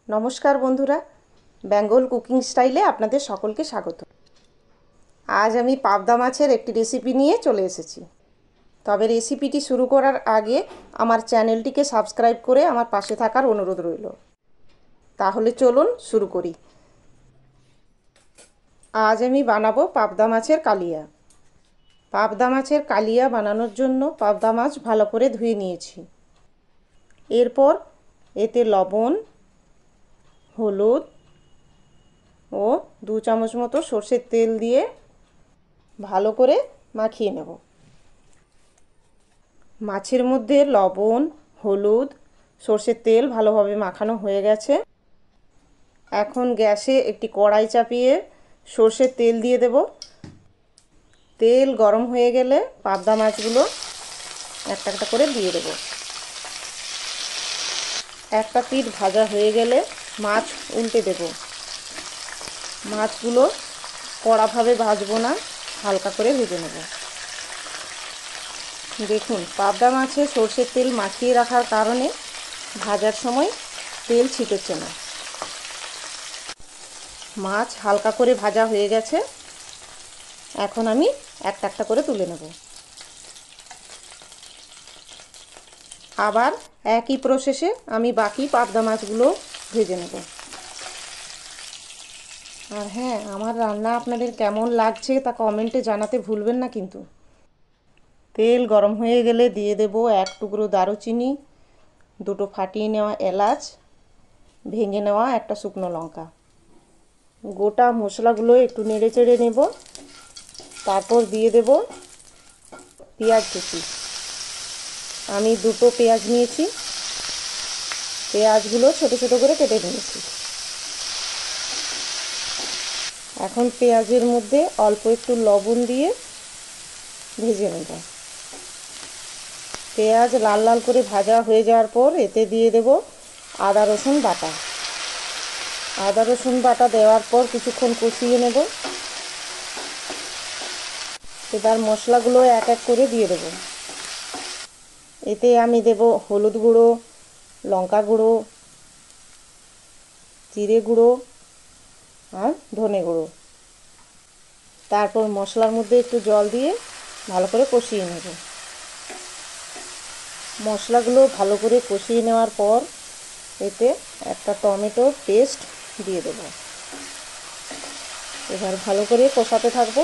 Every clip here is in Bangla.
নমস্কার বন্ধুরা, বেঙ্গল কুকিং স্টাইলে আপনাদের সকলকে স্বাগত। আজ আমি পাবদা মাছের একটি রেসিপি নিয়ে চলে এসেছি। তবে রেসিপিটি শুরু করার আগে আমার চ্যানেলটিকে সাবস্ক্রাইব করে আমার পাশে থাকার অনুরোধ রইল। তাহলে চলুন শুরু করি। আজ আমি বানাবো পাবদা মাছের কালিয়া। পাবদা মাছের কালিয়া বানানোর জন্য পাবদা মাছ ভালো করে ধুয়ে নিয়েছি। এরপর এতে লবণ, হলুদ ও 2 চামচ মতো সর্ষের তেল দিয়ে ভালো করে মাখিয়ে নেব। মাছের মধ্যে লবণ, হলুদ, সর্ষের তেল ভালোভাবে মাখানো হয়ে গেছে। এখন গ্যাসে একটি কড়াই চাপিয়ে সর্ষের তেল দিয়ে দেব। তেল গরম হয়ে গেলে পাবদা মাছগুলো একটা একটা করে দিয়ে দেব। একটা পিঠ ভাজা হয়ে গেলে মাছ উল্টে দেব। মাছগুলো কড়াভাবে ভাজবো না, হালকা করে ভেজে নেব। দেখুন, পাবদা মাছে সর্ষের তেল মাখিয়ে রাখার কারণে ভাজার সময় তেল ছিটেছে না। মাছ হালকা করে ভাজা হয়ে গেছে। এখন আমি একটা একটা করে তুলে নেব। আবার একই প্রসেসে আমি বাকি পাবদা মাছগুলো ভেজে নেব। আর হ্যাঁ, আমার রান্না আপনাদের কেমন লাগছে তা কমেন্টে জানাতে ভুলবেন না কিন্তু। তেল গরম হয়ে গেলে দিয়ে দেব 1 টুকরো দারুচিনি, 2টো ফাটিয়ে নেওয়া এলাচ, ভেঙে নেওয়া একটা শুকনো লঙ্কা। গোটা মশলাগুলো একটু নেড়ে চেড়ে নেব। তারপর দিয়ে দেব পেঁয়াজ কুচি। আমি 2টো পেঁয়াজ নিয়েছি। পেঁয়াজগুলো ছোট ছোট করে কেটে নিয়েছি। এখন পেঁয়াজের মধ্যে অল্প একটু লবণ দিয়ে ভেজে নেব। পেঁয়াজ লাল লাল করে ভাজা হয়ে যাওয়ার পর এতে দিয়ে দেব আদা রসুন বাটা। আদা রসুন বাটা দেওয়ার পর কিছুক্ষণ কষিয়ে নেব। এবার মশলাগুলো এক এক করে দিয়ে দেব। এতে আমি দেব হলুদ গুঁড়ো, লঙ্কা গুঁড়ো, জিরে গুঁড়ো আর ধনে গুঁড়ো। তারপর মশলার মধ্যে একটু জল দিয়ে ভালো করে কষিয়ে নেব। মশলাগুলো ভালো করে কষিয়ে নেওয়ার পর এতে একটা টমেটো পেস্ট দিয়ে দেব। এবার ভালো করে কষাতে থাকবো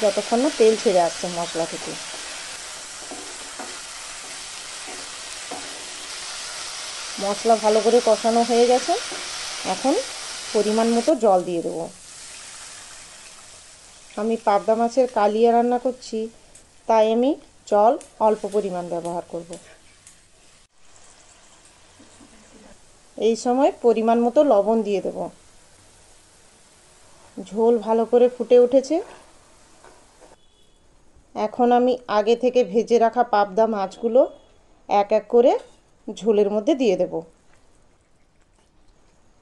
যতক্ষণ না তেল ছেড়ে আসছে মশলা থেকে। মশলা ভালো করে কষানো হয়ে গেছে। এখন পরিমাণ মতো জল দিয়ে দেব। আমি পাবদা মাছের কালিয়া রান্না করছি, তাই আমি জল অল্প পরিমাণ ব্যবহার করব। এই সময় পরিমাণ মতো লবণ দিয়ে দেব। ঝোল ভালো করে ফুটে উঠেছে। এখন আমি আগে থেকে ভেজে রাখা পাবদা মাছগুলো এক এক করে ঝোলের মধ্যে দিয়ে দেব।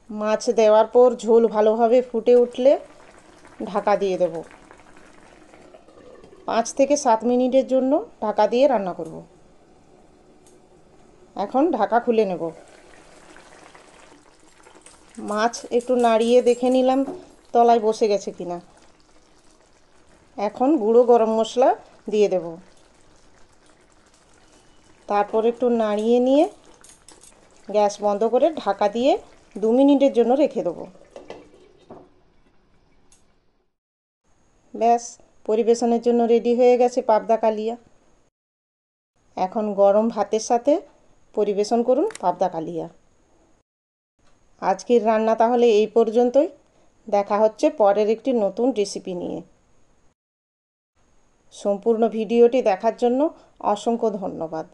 মাছ দেওয়ার পর ঝোল ভালোভাবে ফুটে উঠলে ঢাকা দিয়ে দেব। 5 থেকে 7 মিনিটের জন্য ঢাকা দিয়ে রান্না করব। এখন ঢাকা খুলে নেব। মাছ একটু নাড়িয়ে দেখে নিলাম তলায় বসে গেছে কিনা। এখন গুঁড়ো গরম মশলা দিয়ে দেব। তারপর একটু নাড়িয়ে নিয়ে গ্যাস বন্ধ করে ঢাকা দিয়ে 2 মিনিটের জন্য রেখে দেব। ব্যাস, পরিবেশনের জন্য রেডি হয়ে গেছে পাবদা কালিয়া। এখন গরম ভাতের সাথে পরিবেশন করুন পাবদা কালিয়া। আজকের রান্না তাহলে এই পর্যন্তই। দেখা হচ্ছে পরের একটি নতুন রেসিপি নিয়ে। সম্পূর্ণ ভিডিওটি দেখার জন্য অসংখ্য ধন্যবাদ।